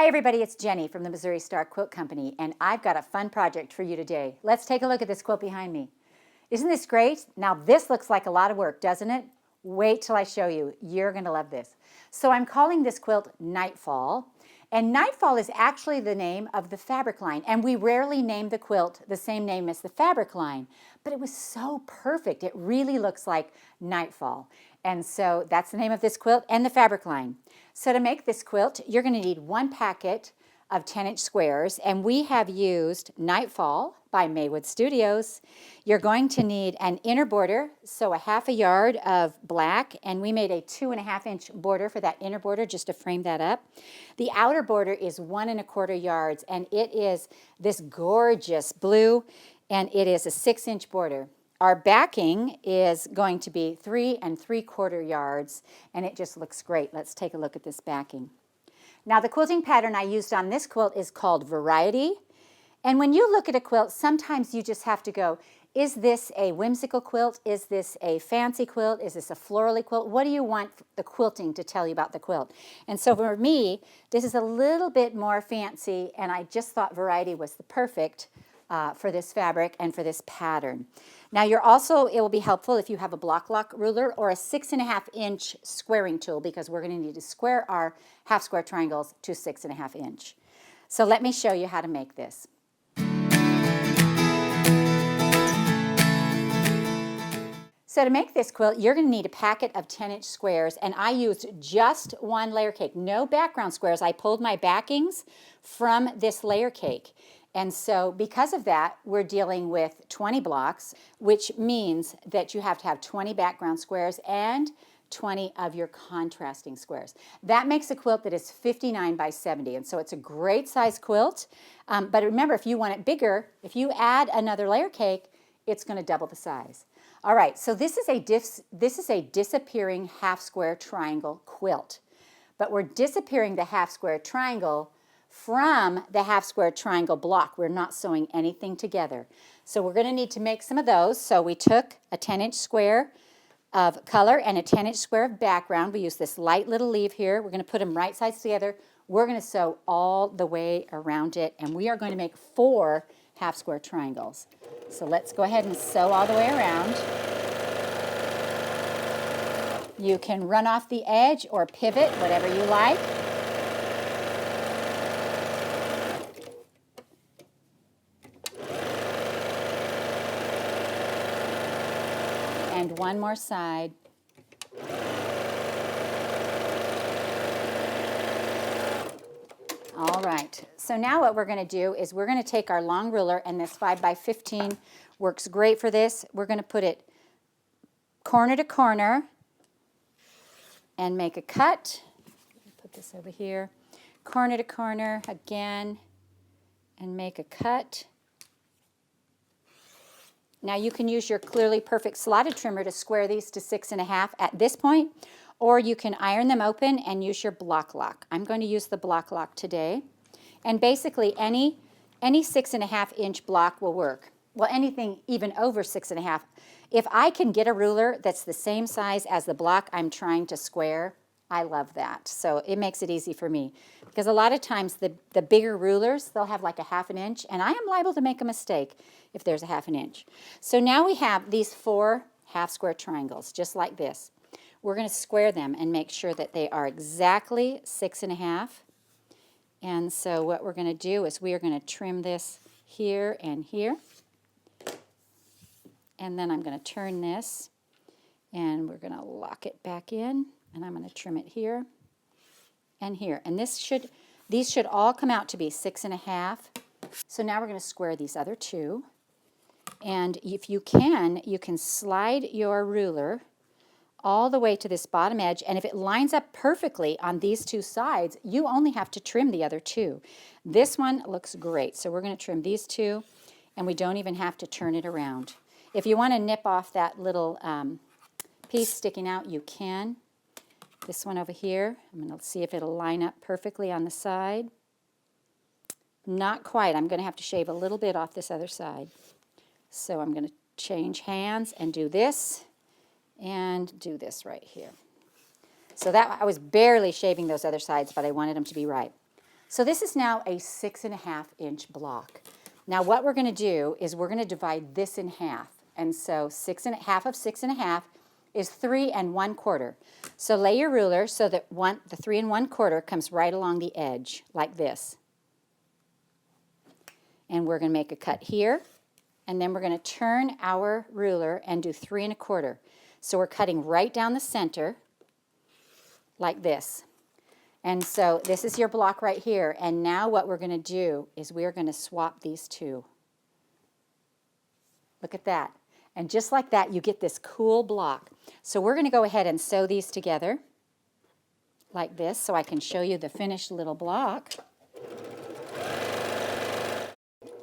Hi everybody, it's Jenny from the Missouri Star Quilt Company, and I've got a fun project for you today. Let's take a look at this quilt behind me. Isn't this great? Now this looks like a lot of work, doesn't it? Wait till I show you. You're going to love this. So I'm calling this quilt Nightfall, and Nightfall is actually the name of the fabric line, and we rarely name the quilt the same name as the fabric line, but it was so perfect. It really looks like Nightfall. And so that's the name of this quilt and the fabric line. So to make this quilt, you're going to need one packet of 10-inch squares, and we have used Nightfall by Maywood Studios. You're going to need an inner border, so a 1/2 yard of black, and we made a 2.5-inch border for that inner border just to frame that up. The outer border is 1.25 yards, and it is this gorgeous blue, and it is a 6-inch border. Our backing is going to be 3 3/4 yards, and it just looks great. Let's take a look at this backing. Now, the quilting pattern I used on this quilt is called Variety. And when you look at a quilt, sometimes you just have to go, is this a whimsical quilt? Is this a fancy quilt? Is this a florally quilt? What do you want the quilting to tell you about the quilt? And so for me, this is a little bit more fancy, and I just thought Variety was the perfect for this fabric and for this pattern. Now it will be helpful if you have a block lock ruler or a 6.5-inch squaring tool, because we're going to need to square our half square triangles to 6.5 inch. So let me show you how to make this. So to make this quilt, you're going to need a packet of 10-inch squares, and I used just one layer cake, no background squares. I pulled my backings from this layer cake. And so because of that, we're dealing with 20 blocks, which means that you have to have 20 background squares and 20 of your contrasting squares. That makes a quilt that is 59 by 70, and so it's a great size quilt. But remember, if you want it bigger, if you add another layer cake, it's going to double the size. All right, so this is a disappearing half square triangle quilt, but we're disappearing the half square triangle from the half square triangle block. We're not sewing anything together. So we're going to need to make some of those. So we took a 10-inch square of color and a 10-inch square of background. We use this light little leaf here. We're going to put them right sides together. We're going to sew all the way around it, and we are going to make 4 half square triangles. So let's go ahead and sew all the way around. You can run off the edge or pivot, whatever you like. And one more side. All right, so now what we're going to do is we're going to take our long ruler, and this 5 by 15 works great for this. We're going to put it corner to corner and make a cut. Put this over here. Corner to corner again and make a cut. Now you can use your Clearly Perfect slotted trimmer to square these to 6.5 at this point, or you can iron them open and use your block lock. I'm going to use the block lock today. And basically any 6.5-inch block will work. Well, anything even over 6.5. If I can get a ruler that's the same size as the block I'm trying to square, I love that. So it makes it easy for me. Because a lot of times the bigger rulers, they'll have like a 1/2 inch, and I am liable to make a mistake if there's a 1/2 inch. So now we have these 4 half square triangles, just like this. We're going to square them and make sure that they are exactly 6.5. And so what we're going to do is we are going to trim this here and here. And then I'm going to turn this, and we're going to lock it back in, and I'm going to trim it here and here. And these should all come out to be 6.5. So now we're going to square these other 2. And if you can slide your ruler all the way to this bottom edge, and if it lines up perfectly on these 2 sides, you only have to trim the other 2. This one looks great, so we're going to trim these 2, and we don't even have to turn it around. If you want to nip off that little piece sticking out, you can. This one over here, I'm going to see if it'll line up perfectly on the side. Not quite. I'm going to have to shave a little bit off this other side. So I'm going to change hands and do this and do this right here. So that I was barely shaving those other sides, but I wanted them to be right. So this is now a 6.5-inch block. Now what we're going to do is we're going to divide this in half. And so half of 6.5 is 3 1/4. So lay your ruler so that the 3 1/4 comes right along the edge like this. And we're going to make a cut here. And then we're going to turn our ruler and do 3 1/4. So we're cutting right down the center like this. And so this is your block right here. And now what we're going to do is we're going to swap these two. Look at that. And just like that, you get this cool block. So we're going to go ahead and sew these together like this so I can show you the finished little block.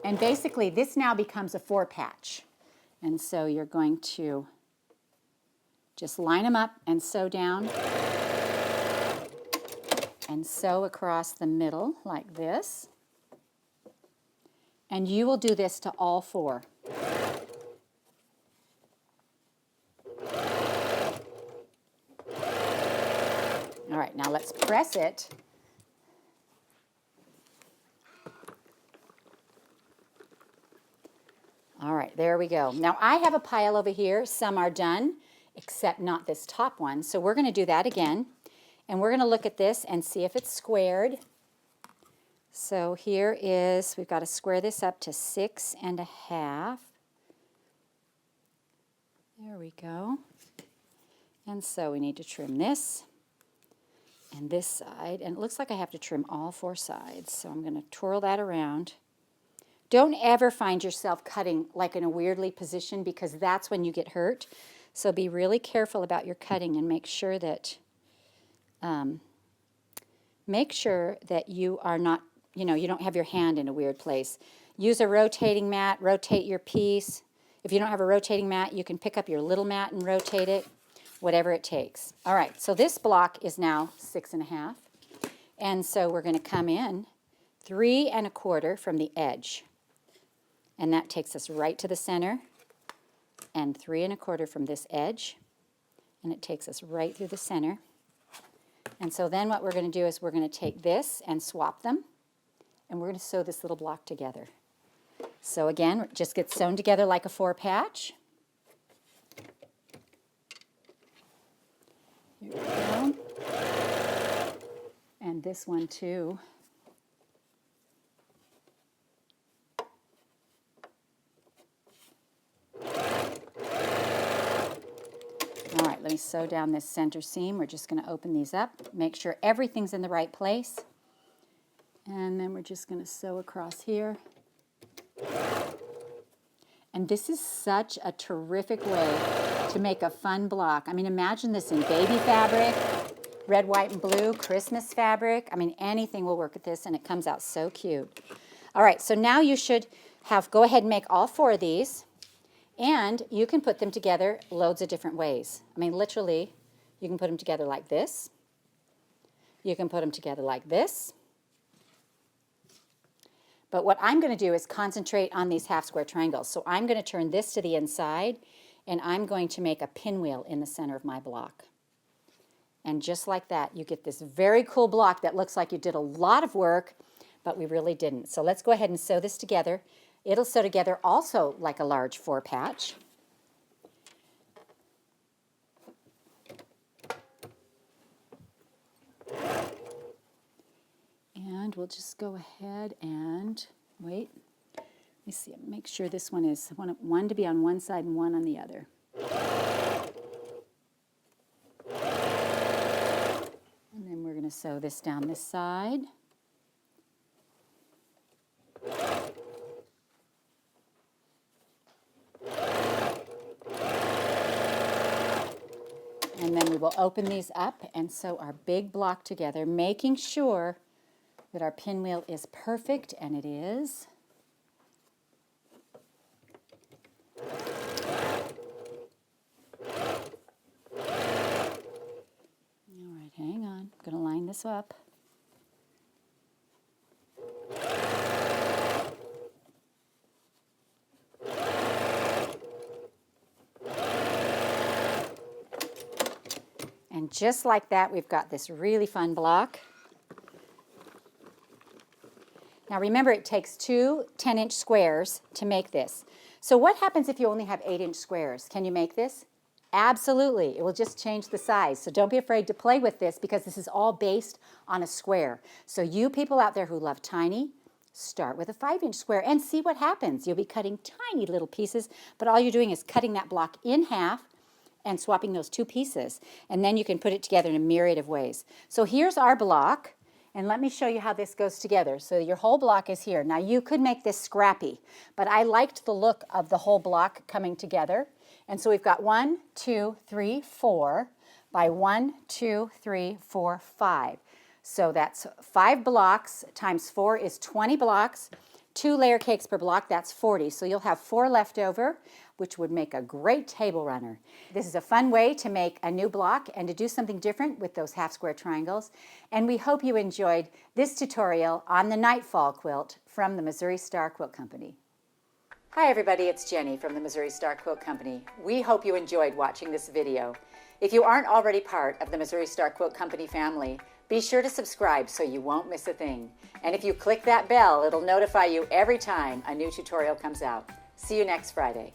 And basically, this now becomes a 4-patch. And so you're going to just line them up and sew down. And sew across the middle like this. And you will do this to all 4. All right, now let's press it. All right, there we go. Now I have a pile over here. Some are done, except not this top one. So we're going to do that again. And we're going to look at this and see if it's squared. So here is, we've got to square this up to 6.5. There we go. And so we need to trim this and this side. And it looks like I have to trim all 4 sides. So I'm going to twirl that around. Don't ever find yourself cutting like in a weirdly position because that's when you get hurt. So be really careful about your cutting and make sure that you are not, you don't have your hand in a weird place. Use a rotating mat, rotate your piece. If you don't have a rotating mat, you can pick up your little mat and rotate it, whatever it takes. All right, so this block is now 6.5. And so we're going to come in 3 1/4 from the edge. And that takes us right to the center. And 3 1/4 from this edge. And it takes us right through the center. And so then what we're going to do is we're going to take this and swap them. And we're going to sew this little block together. So again, it just gets sewn together like a 4-patch. Here we go. And this one too. All right, let me sew down this center seam. We're just going to open these up, make sure everything's in the right place. And then we're just going to sew across here. And this is such a terrific way to make a fun block. I mean, imagine this in baby fabric, red, white, and blue, Christmas fabric. I mean, anything will work with this, and it comes out so cute. All right, so now you should go ahead and make all 4 of these. And you can put them together loads of different ways. I mean, literally, you can put them together like this. You can put them together like this. But what I'm going to do is concentrate on these half square triangles. So I'm going to turn this to the inside, and I'm going to make a pinwheel in the center of my block. And just like that, you get this very cool block that looks like you did a lot of work, but we really didn't. So let's go ahead and sew this together. It'll sew together also like a large 4-patch. And we'll just go ahead and wait. Let me see, make sure this one is one to be on one side and one on the other. And then we're going to sew this down this side. And then we will open these up and sew our big block together, making sure that our pinwheel is perfect, and it is. All right, hang on. I'm going to line this up. And just like that, we've got this really fun block. Now remember, it takes two 10-inch squares to make this. So what happens if you only have 8-inch squares? Can you make this? Absolutely. It will just change the size. So don't be afraid to play with this because this is all based on a square. So you people out there who love tiny, start with a 5-inch square and see what happens. You'll be cutting tiny little pieces, but all you're doing is cutting that block in half and swapping those two pieces. And then you can put it together in a myriad of ways. So here's our block. And let me show you how this goes together. So your whole block is here. Now you could make this scrappy, but I liked the look of the whole block coming together. And so we've got 1, 2, 3, 4 by 1, 2, 3, 4, 5. So that's 5 blocks times 4 is 20 blocks. 2 layer cakes per block, that's 40. So you'll have 4 left over, which would make a great table runner. This is a fun way to make a new block and to do something different with those half square triangles. And we hope you enjoyed this tutorial on the Nightfall quilt from the Missouri Star Quilt Company. Hi everybody, it's Jenny from the Missouri Star Quilt Company. We hope you enjoyed watching this video. If you aren't already part of the Missouri Star Quilt Company family, be sure to subscribe so you won't miss a thing. And if you click that bell, it'll notify you every time a new tutorial comes out. See you next Friday.